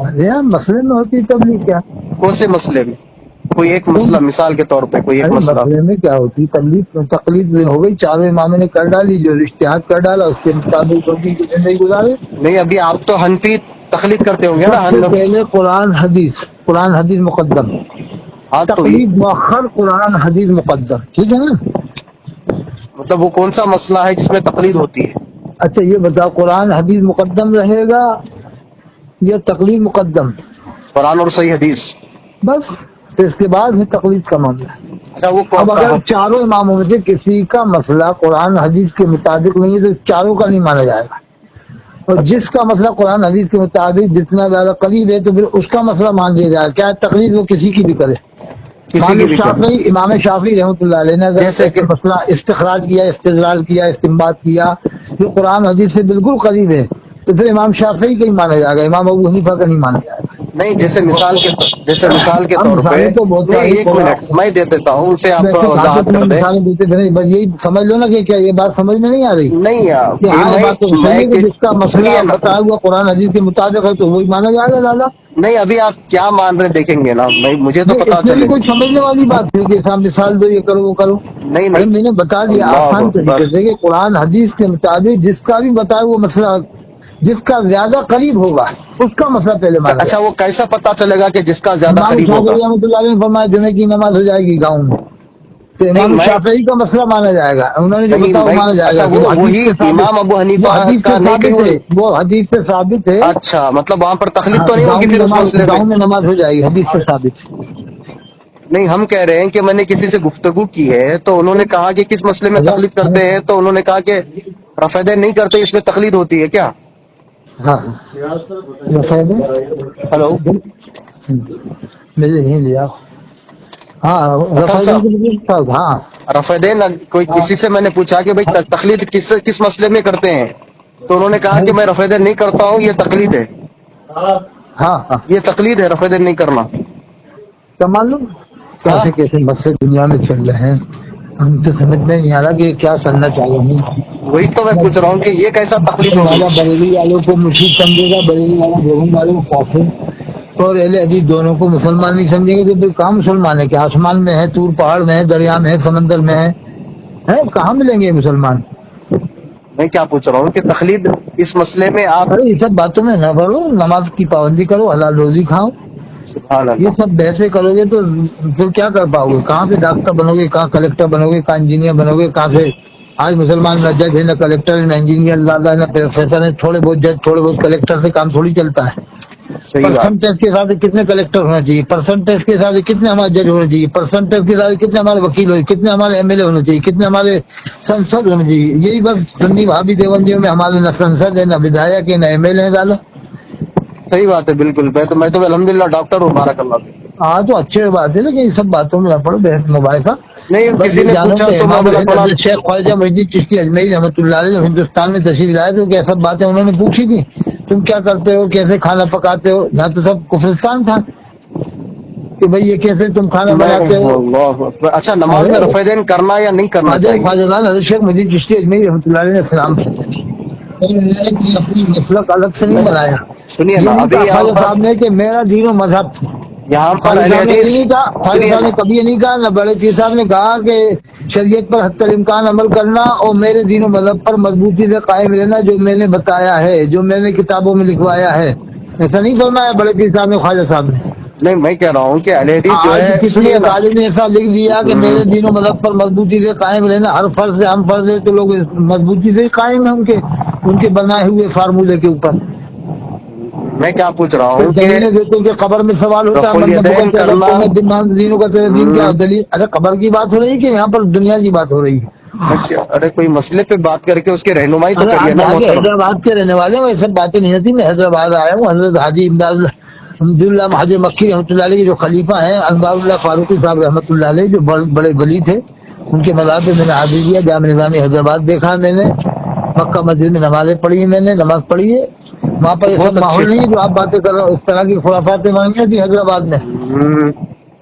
ارے یار مسئلے میں ہوتی تبلیغ کیا؟ کون سے مسئلے میں؟ کوئی ایک مسئلہ مثال کے طور پہ کوئی ایک ارے مسئلہ. مسئلے میں کیا ہوتی تبلیغ؟ تقلید ہو گئی، چاروں اماموں نے کر ڈالی، جو اشتہاد کر ڈالا اس کے مطابق بندی کی زندگی گزارے. نہیں ابھی آپ تو حنفی تقلید کرتے ہوں گے نا. سب سے پہلے قرآن حدیث مقدم، ہاں تو تقلید مؤخر، قرآن حدیث مقدم، ٹھیک ہے نا؟ مطلب وہ کون سا مسئلہ ہے جس میں تقلید ہوتی ہے؟ اچھا یہ بتاؤ، قرآن حدیث مقدم رہے گا یا تقلید مقدم؟ قرآن اور صحیح حدیث. بس پھر اس کے بعد ہے تقلید کا معاملہ. اچھا وہ اب اگر چاروں اماموں میں سے کسی کا مسئلہ قرآن حدیث کے مطابق نہیں ہے تو چاروں کا نہیں مانا جائے گا، اور جس کا مسئلہ قرآن حدیث کے مطابق جتنا زیادہ قریب ہے تو پھر اس کا مسئلہ مان لیا جائے. کیا تقلید وہ کسی کی بھی کرے. کسی کی بھی کرے. امام شافعی رحمۃ اللہ علیہ نے اگر جیسے کہ مسئلہ استخراج کیا، استدلال کیا، استنباط کیا جو قرآن حدیث سے بالکل قریب ہے تو پھر امام شافعی کا ہی مانا جائے گا، امام ابو حنیفہ کا نہیں مانا جائے گا. نہیں جیسے مثال کے طور پہ نہیں، ایک منٹ میں دے دیتا ہوں اسے، آپ تھوڑا وضاحت کر دیں. بس یہی سمجھ لو نا کہ کیا یہ بات سمجھ میں نہیں آ رہی؟ نہیں کہ ہاں یہ بات تو صحیح ہے کہ جس کا مسئلہ سنیے نا. بتایا ہوا قرآن حدیث کے مطابق ہے تو وہی مانا جائے گا. دادا نہیں ابھی آپ کیا مان رہے دیکھیں گے نا، مجھے تو پتا اس میں بھی چلے. کوئی سمجھنے والی بات ہے کہ صاحب مثال دو، یہ کرو وہ کرو. نہیں ارے نہیں میں نے بتا دیا اللہ آسان اکبر. طریقے سے کہ قرآن حدیث کے مطابق جس کا بھی بتایا وہ مسئلہ جس کا زیادہ قریب ہوگا اس کا مسئلہ پہلے مانا. اچھا وہ کیسا پتا چلے گا کہ جس کا زیادہ امام قریب ہوگا؟ شافعی رحمۃ اللہ علیہ نے فرمایا جمعے کی نماز ہو جائے گی گاؤں میں، تو امام شافعی کا مسئلہ مانا جائے گا، انہوں نے جو نہیں بتایا وہ بھائی، مانا جائے گا. اچھا وہ وہی امام ابو حنیفہ حدیث کا سے نہیں کہ ثابت ہے، وہ حدیث سے ثابت ہے. اچھا مطلب وہاں پر تقلید تو نہیں گاؤں ہوگی میں پھر اس مسئلے گاؤں میں؟ میں نماز ہو جائے گی، حدیث سے ثابت. نہیں ہم کہہ رہے ہیں کہ میں نے کسی سے گفتگو کی ہے تو انہوں نے کہا کہ کس مسئلے میں تقلید کرتے ہیں، تو انہوں نے کہا کہ رفع دین نہیں کرتے، اس میں تقلید ہوتی ہے کیا؟ ہاں ہلو میرے نہیں لیا. ہاں ہاں رفع دین کوئی کسی سے میں نے پوچھا کہ بھائی تقلید کس مسئلے میں کرتے ہیں، تو انہوں نے کہا کہ میں رفع دین نہیں کرتا ہوں، یہ تقلید ہے. ہاں ہاں یہ تقلید ہے رفع دین نہیں کرنا. کیا معلوم کیسے کیسے مسئلے دنیا میں چل رہے ہیں، ہم تو سمجھ میں نہیں آ رہا کہ کیا کرنا چاہ رہے ہیں. وہی تو میں پوچھ رہا ہوں کہ یہ کیسا تقلید ہوگی؟ بریلی والوں کو مشرک سمجھے گا، بریلی والا دیوبند والوں کو کافر، اور اہل حدیث دونوں کو مسلمان نہیں سمجھیں گے. تو کہاں مسلمان ہے؟ کہ آسمان میں ہے، طور پہاڑ میں ہے، دریا میں ہے، سمندر میں ہے، کہاں ملیں گے مسلمان؟ میں کیا پوچھ رہا ہوں کہ تقلید اس مسئلے میں آپ ارے یہ سب باتوں میں نہ پڑو، نماز کی پابندی کرو، حلال روزی کھاؤ. سبحان یہ اللہ. سب بحثیں کرو گے تو پھر کیا کر پاؤ گے؟ کہاں پہ ڈاکٹر بنو گے، کہاں کلیکٹر بنو گے، کہاں انجینئر بنو گے؟ کہاں سے آج مسلمان نہ جج ہے، نہ کلیکٹر ہے، نہ انجینئر، نہ پروفیسر ہے. تھوڑے بہت جج، تھوڑے بہت کلیکٹر سے کام تھوڑی چلتا ہے. صحیح بات. پرسنٹیج کے حساب سے کتنے کلیکٹر ہونا چاہیے، پرسنٹیج کے حساب سے کتنے ہمارے جج ہونے چاہیے، پرسنٹیج کے حساب سے کتنے ہمارے وکیل ہوئے، کتنے ہمارے ایم ایل اے ہونے چاہیے، کتنے ہمارے سنسد ہونے چاہیے. یہی بس سنی بھابی دیوبندیوں میں ہمارے نہ سنسد ہے، نہ ودھایک ہے، نہ ایم ایل اے ڈالا. صحیح بات ہے بالکل. میں تو الحمدللہ ڈاکٹر ہوں، بارک اللہ فیک. ہاں تو اچھی بات ہے، لیکن ان سب باتوں میں نہ پڑو، بحث مباحثہ. نہیں بس کسی یہ نے جانو پوچھا کہ تو میں امام بولا تھوڑا شیخ خواجہ معین الدین چشتی اجمیری رحمۃ اللہ علیہ جب ہندوستان میں تشریف لائے تو کیا سب باتیں انہوں نے پوچھی تھی؟ تم کیا کرتے ہو، کیسے کھانا پکاتے ہو؟ یہاں تو سب کفرستان تھا کہ بھئی یہ کیسے تم کھانا بناتے ہو. اللہ اکبر. اچھا نماز میں رفع دین کرنا یا نہیں کرنا چاہیے؟ خواجہ خان حضرت شیخ معین الدین چشتی اجمیری رحمۃ اللہ علیہ نے سلام اپنی مسلک الگ سے نہیں بنایا. سنیے یہ نا نہیں ابھی کہا یہاں خواجہ پر صاحب نے کہ میرا دین و مذہب. یہاں پر خواجہ اہل صاحب نے یہ نہیں حدیث کہا، خواجہ صاحب نے کبھی یہ نہیں کہا. نہ بڑے پیر صاحب نے کہا کہ شریعت پر حتی الامکان عمل کرنا اور میرے دین و مذہب پر مضبوطی سے قائم رہنا جو میں نے بتایا ہے، جو میں نے کتابوں میں لکھوایا ہے. ایسا نہیں فرمایا بڑے پیر صاحب نے، خواجہ صاحب نے. نہیں میں کہہ رہا ہوں کہ اہل حدیث جو آج ہے کسی سنیے ایک نا. عالم نے ایسا لکھ دیا کہ میرے دین و مذہب پر مضبوطی سے قائم رہنا، ہر فرض سے ہم فرض ہے تو لوگ مضبوطی سے ہی قائم ہیں ان کے بنائے ہوئے فارمولے کے اوپر. میں کیا پوچھ رہا پھر ہوں کہ دلیلیں دیتے ہیں کہ قبر میں سوال ہوتا ہے، رفع الیدین کرنا دینوں کا تیرے دین کیا دلیل؟ ارے قبر کی بات ہو رہی ہے کہ یہاں پر دنیا کی بات ہو رہی ہے؟ ارے کوئی مسئلے پہ بات کر کے اس کی رہنمائی تو ارے کریے آپ نا آگے محترم. حیدرآباد کے رہنے والے ہیں، وہ سب باتیں نہیں ہوتی. میں حیدرآباد آیا ہوں، حضرت حاجی امداد الحمدللہ مہاجر مکی رحمۃ اللہ علیہ کے جو خلیفہ ہیں انوار اللہ فاروقی صاحب رحمۃ اللہ علیہ، جو بڑے ولی تھے، ان کے مزار پہ میں نے حاضری دیا. جامع نظامی حیدرآباد دیکھا میں نے، مکہ مسجد میں نمازیں پڑھی، میں نے نماز پڑھی ہے. وہاں پر یہ بہت سب اچھے. ماحول نہیں ہے جو آپ باتیں کر رہے ہو، اس طرح کی خرافاتیں وہاں نہیں ہوتی حیدرآباد میں.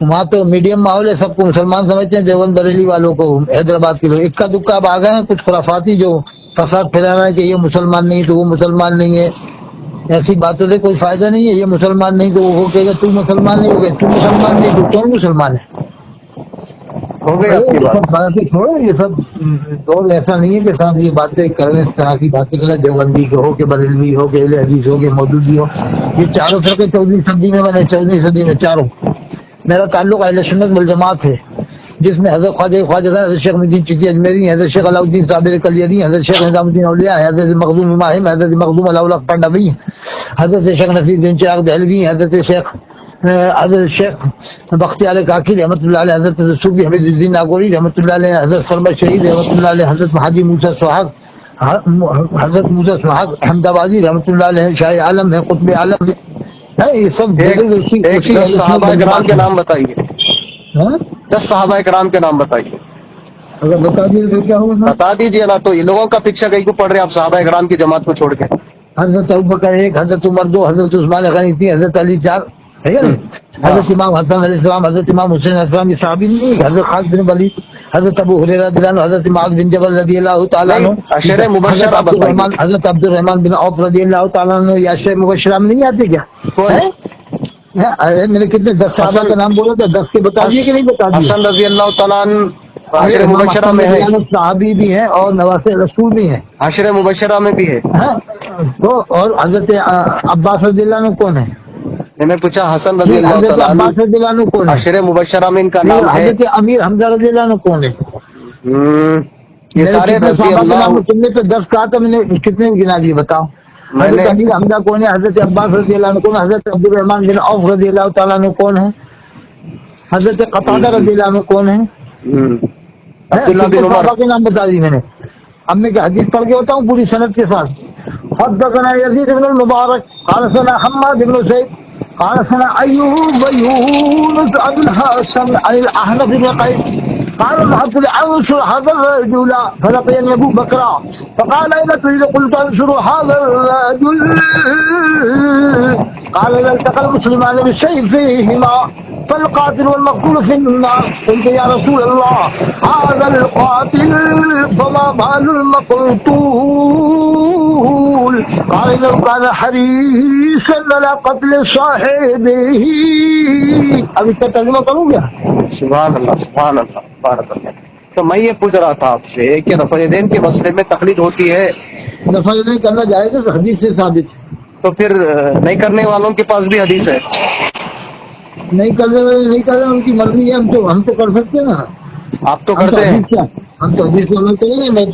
وہاں تو میڈیم ماحول ہے، سب کو مسلمان سمجھتے ہیں. دیوبند بریلی والوں کو حیدرآباد کے لوگ اکا دکا اب آ گئے ہیں کچھ خرافاتی جو فساد پھیلا رہا ہے کہ یہ مسلمان نہیں تو وہ مسلمان نہیں ہے. ایسی باتوں سے کوئی فائدہ نہیں ہے. یہ مسلمان نہیں تو وہ کہے گا تو مسلمان نہیں ہو گئے, تو مسلمان نہیں تو کون مسلمان ہے؟ ہو گئی آپ کی یہ بات. سب باتیں چھوڑو, یہ سب اور ایسا نہیں ہے کہ صاحب یہ باتیں کریں, اس طرح کی باتیں کریں, دیوبندی کے ہو کہ بریلوی ہو کہ اہل حدیث ہو کہ مودودی ہو. یہ چاروں فرقے 14ویں صدی میں بنے, 14ویں صدی میں چاروں. میرا تعلق اہل سنت والجماعت ہے, جس میں حضرت خواجہ حضرت شیخ محی الدین چشتی اجمیری, حضرت شیخ علاؤ الدین صابر کلیری, حضرت شیخ نظام الدین اولیاء, حضرت مخدوم ماہم, حضرت مخدوم علاؤ پنڈوی, حضرت شیخ نصیر الدین چراغ دہلوی, حضرت شیخ بختیار کاکی رحمۃ اللہ علیہ, حضرت صوفی حمید الدین ناگوری رحمۃ اللہ علیہ, حضرت سرمد شہید رحمۃ اللہ علیہ, حضرت حاجی موسیٰ سہاگ, حضرت موسیٰ سہاگ احمد آبادی رحمۃ اللہ علیہ, شاہ عالم ہے, قطب عالم ہے. یہ سب ایک 10 صحابہ کرام کے نام بتائیے, 10 صحابہ کرام کے نام بتائیے. اگر بتا دیجیے تو کیا ہوگا؟ بتا دیجیے نا, تو یہ لوگوں کا پیچھے کہیں کو پڑھ رہے ہیں آپ صحابہ کرام کی جماعت کو چھوڑ کے. حضرت ابوبکر 1, حضرت عمر 2, حضرت عثمان غنی 3, حضرت علی 4 ہے نا. حضرت امام حسن علیہ السلام, حضرت امام حسین علیہ السلام, یہ صحابی نہیں. حضرت خالد بن ولید, حضرت ابو ہریرہ رضی اللہ عنہ, حضرت معاذ بن جبل رضی اللہ تعالیٰ عنہ, اشرے مبشرہ بتائیے. حضرت عبد الرحمن بن عوف رضی اللہ تعالیٰ عنہ. یہ اشرے مبشرہ میں نہیں آتے کیا؟ میں نے کتنے 10 صحابہ کا نام بولا تھا, 10 کے بتا دیے کہ نہیں بتا دیے؟ حسن رضی اللہ تعالیٰ عنہ عشر مبشرہ میں ہے, صحابی بھی ہیں اور نواسے رسول بھی ہیں, عشر مبشرہ میں بھی ہے. تو اور حضرت عباس رضی اللہ عنہ کون ہے؟ میں نے پوچھا حسن رضی اللہ حضرت تعالیٰ عباس رضی اللہ عنہ کون ہے؟ عشر مبشرہ میں ان کا نام ہے. حضرت امیر حمزہ رضی اللہ عنہ کون ہے؟ یہ سارے رضی اللہ. تم نے تو 10 کہا تھا, میں نے کتنے گنا دیے بتاؤ؟ حضرت امیر حمزہ کون ہے؟ حضرت عباس رضی اللہ عنہ کون ہے؟ حضرت عبد الرحمن بن عوف رضی اللہ تعالیٰ عنہ کون ہے؟ حضرت قتادہ رضی اللہ عنہ کون ہے؟ عبداللہ بن عمر کے نام بتا دی میں نے. اب میں کیا حدیث پڑھ کے ہوتا ہوں پوری سند کے ساتھ. حدثنا یزید بن المبارک قال ثنا حماد بن زید قال ثنا ایوب یونس عن الحسن عن الاحنف بن قیس قال ذهبت لانصر هذا الرجل فلقيني ابو بكر فقال اين تريد؟ قلت انصر هذا الرجل قال اذا التقى المسلمان بسيفيهما فالقاتل والمقتول في النار. قلت يا رسول الله هذا القاتل فما بال المقتول؟ قال إنه كان حريصا على قتل صاحبه. اب اس کا ترجمہ کروں گیا؟ سبحان اللہ سبحان اللہ بارک اللہ. تو میں یہ پوچھ رہا تھا آپ سے کہ رفع دین کے مسئلے میں تقلید ہوتی ہے, رفع نہیں کرنا جائے تو حدیث سے ثابت ہے. تو پھر نہیں کرنے والوں کے پاس بھی حدیث ہے. نہیں کر رہے ان کی مرضی ہے, ہم تو کر سکتے ہیں نا. آپ تو کرتے ہیں. ہم تو حدیث کو عمل کریں گے. میں نے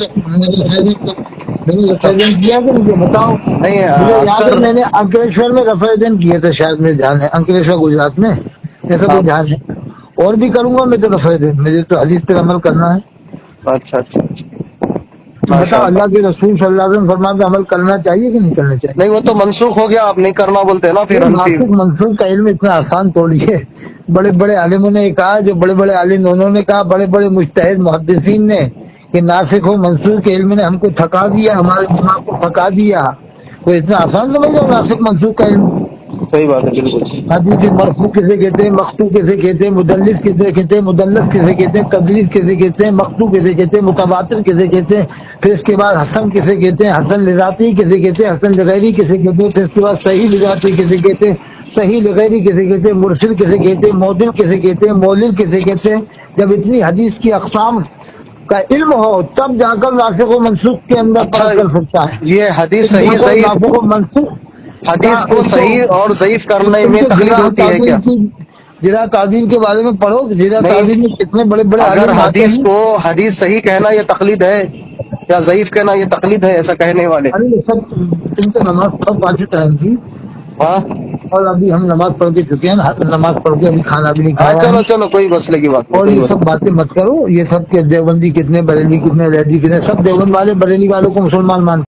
رفع دین کیا کہ مجھے بتاؤ. نہیں یاد میں نے انکلیشور میں رفع دین کیا تھا, شاید میرے دھیان ہے, انکلیشور گجرات میں, ایسا کوئی دھیان ہے. اور بھی کروں گا میں تو رفع دین, مجھے تو حدیث پر عمل کرنا ہے. اچھا اچھا بتاؤ, اللہ کے رسول صلی اللہ علیہ وسلم فرمان پہ عمل کرنا چاہیے کہ نہیں کرنا چاہیے؟ نہیں وہ تو منسوخ ہو گیا, آپ نہیں کرنا بولتے نا. پھر منسوخ کا علم اتنا آسان توڑیے. بڑے بڑے عالموں نے کہا, جو بڑے بڑے عالم انہوں نے کہا, بڑے بڑے مجتہد محدثین نے, کہ ناسخ و منسوخ کے علم نے ہم کو تھکا دیا, ہمارے دماغ کو تھکا دیا. کوئی اتنا آسان سمجھ لو ناسخ منسوخ کا علم. صحیح بات ہے بالکل. حدیث مرفوع کسے کہتے ہیں, مقطوع کسے کہتے ہیں, مدلس کسے کہتے ہیں, مدلس کسے کہتے ہیں, تدلیس کسے کہتے ہیں, مقطوع کسے کہتے ہیں, متواتر کسے کہتے ہیں, پھر اس کے بعد حسن کسے کہتے ہیں, حسن لذاتی کسے کہتے ہیں, حسن لغیری کسے کہتے ہیں, پھر اس کے بعد صحیح لذاتی کسے کہتے ہیں, صحیح لغیری کسے کہتے ہیں, مرسل کسے کہتے ہیں, معدل کسے کہتے ہیں, مولد کسے کہتے ہیں. جب اتنی حدیث کی اقسام کا علم ہو تب جا کر ناسخ و منسوخ کے اندر فرق کر سکتا ہے. یہ حدیث صحیح ناسخ و منسوخ حدیث کو صحیح اور ضعیف کرنے میں تقلید ہوتی ہے کیا؟ جرا تعدیل کے بارے میں پڑھو, جرا تعدیل میں کتنے بڑے بڑے اگر حدیث کو حدیث صحیح کہنا یہ تقلید ہے یا ضعیف کہنا یہ تقلید ہے, ایسا کہنے والے. سب تم تو نماز پڑھ پاچو ٹائم کی, ہاں, اور ابھی ہم نماز پڑھ کے چکے ہیں, نماز پڑھ کے ابھی کھانا بھی نہیں کھایا. چلو چلو کوئی مسئلے کی بات. اور یہ سب باتیں مت کرو. یہ سب کے دیوبندی کتنے, بریلی کتنے, ریڈی کتنے, سب دیوبند والے بریلی والوں کو مسلمان مانتے